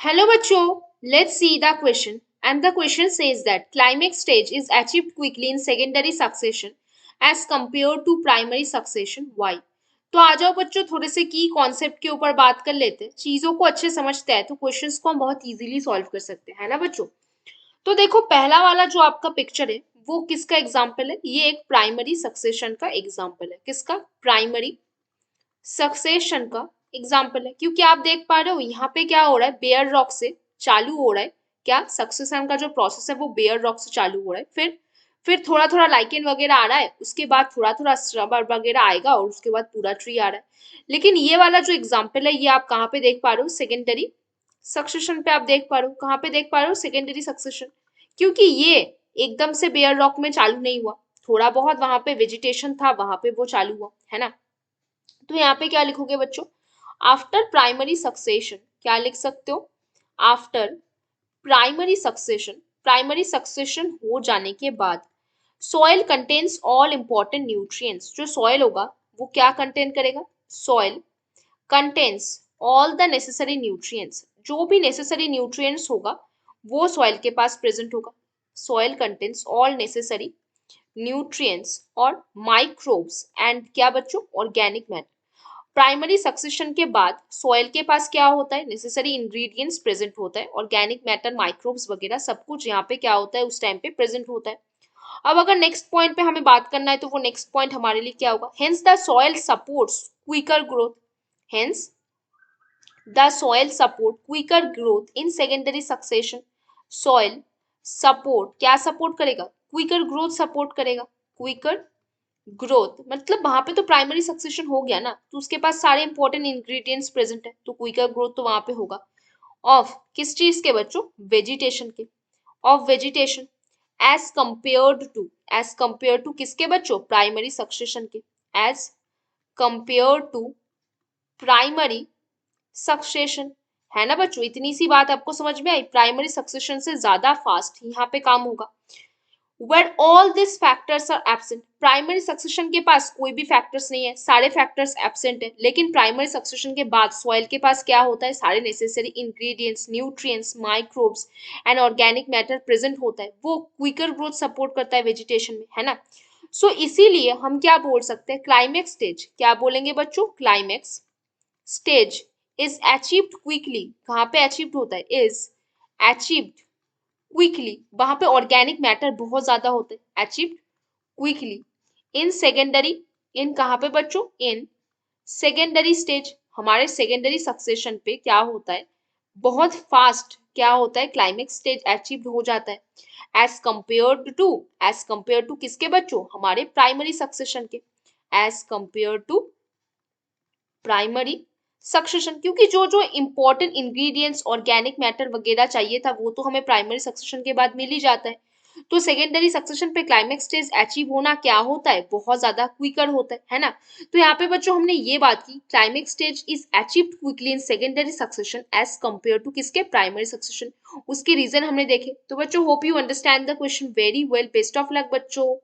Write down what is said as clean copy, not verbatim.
Hello bachcho, let's see the question. And the question says that climax stage is achieved quickly in secondary succession as compared to primary succession. Why? तो आ जाओ बच्चों थोड़े से की concept के ऊपर बात कर लेते हैं। चीजों को अच्छे समझते हैं तो क्वेश्चंस को हम बहुत इजीली सॉल्व कर सकते हैं, है ना बच्चों। तो देखो पहला वाला जो आपका पिक्चर है वो किसका एग्जाम्पल है? ये एक प्राइमरी सक्सेशन का एग्जाम्पल है। किसका? प्राइमरी सक्सेशन का एग्जाम्पल है, क्योंकि आप देख पा रहे हो यहाँ पे क्या हो रहा है, बेयर रॉक से चालू हो रहा है। क्या सक्सेशन का जो प्रोसेस है वो बेयर रॉक से चालू हो रहा है, फिर थोड़ा थोड़ा लाइकेन वगैरह आ रहा है, उसके बाद थोड़ा थोड़ा श्रब वगैरह आएगा और उसके बाद पूरा ट्री आ रहा है। लेकिन ये वाला जो एग्जाम्पल है ये आप कहाँ पे देख पा रहे हो? सेकेंडरी सक्सेशन पे आप देख पा रहे हो। कहाँ पे देख पा रहे हो? Secondary succession. क्योंकि ये एकदम से बेयर रॉक में चालू नहीं हुआ, थोड़ा बहुत वहां पे वेजिटेशन था, वहां पे वो चालू हुआ, है ना। तो यहाँ पे क्या लिखोगे बच्चों? आफ्टर प्राइमरी सक्सेशन क्या लिख सकते हो? आफ्टर प्राइमरी सक्सेशन हो जाने के बाद soil contains all important nutrients. जो सॉइल होगा वो क्या कंटेन करेगा? Soil contains all the necessary nutrients. जो भी नेसेसरी न्यूट्रिएंट्स होगा वो सॉइल के पास प्रेजेंट होगा। Soil contains all necessary nutrients और माइक्रोब्स एंड क्या बच्चों? Organic matter. प्राइमरी सक्सेशन के बाद सॉइल के पास क्या होता है? नेसेसरी इंग्रेडिएंट्स प्रेजेंट होता है, ऑर्गेनिक मैटर, माइक्रोब्स वगैरह सब कुछ यहाँ पे क्या होता है? उस टाइम पे प्रेजेंट होता है। अब अगर नेक्स्ट पॉइंट पे हमें बात करना है तो वो नेक्स्ट पॉइंट हमारे लिए क्या होगा? Hence the soil supports quicker growth. Hence the soil support quicker growth in secondary succession. Soil support क्या सपोर्ट करेगा? क्विकर ग्रोथ सपोर्ट करेगा। क्विकर ग्रोथ मतलब वहां पे तो प्राइमरी सक्सेशन हो गया ना, तो उसके पास सारे इंपॉर्टेंट इंग्रेडिएंट्स प्रेजेंट है, तो क्विकर ग्रोथ तो वहां पे होगा। ऑफ किस चीज के बच्चों? वेजिटेशन के। Of vegetation as compare to किसके बच्चों? प्राइमरी सक्सेशन के। As compare to primary succession, है ना बच्चों। इतनी सी बात आपको समझ में आई? प्राइमरी सक्सेशन से ज्यादा फास्ट यहाँ पे काम होगा। Where all these factors are absent, primary succession के पास कोई भी फैक्टर्स नहीं है, सारे फैक्टर्स एब्सेंट है। लेकिन प्राइमरी सक्सेशन के बाद सॉइल के पास क्या होता है? सारे necessary ingredients, nutrients, microbes and organic matter present होता है। वो क्विकर ग्रोथ सपोर्ट करता है वेजिटेशन में, है ना। सो इसीलिए हम क्या बोल सकते हैं? क्लाइमेक्स स्टेज क्या बोलेंगे बच्चों? Climax stage is achieved quickly. कहाँ पे अचीव्ड होता है? Is achieved quickly. वहां पे ऑर्गेनिक मैटर बहुत ज्यादा होते हैं। अचीव्ड क्विकली इन सेकेंडरी, इन कहाँ पे बच्चों? In secondary stage. हमारे सेकेंडरी सक्सेशन पे क्या होता है? बहुत फास्ट क्या होता है? क्लाइमेक्स स्टेज अचीव्ड हो जाता है। एज कंपेयर टू किसके बच्चों? हमारे प्राइमरी सक्सेशन के। As compare to primary succession, क्योंकि जो जो इंपॉर्टेंट इंग्रेडिएंट्स, ऑर्गेनिक मैटर वगैरह चाहिए था वो तो हमें प्राइमरी सक्सेशन के बाद मिल ही जाता है। तो सेकेंडरी सक्सेशन पे क्लाइमेक्स स्टेज अचीव होना क्या होता है? बहुत ज्यादा क्विकर होता है ना। तो यहाँ पे बच्चों हमने ये बात की, climax stage is achieved quickly in secondary succession as compare to किसके? Primary succession. उसके रीजन हमने देखे। तो बच्चों hope you understand the question very well. Best of luck बच्चों।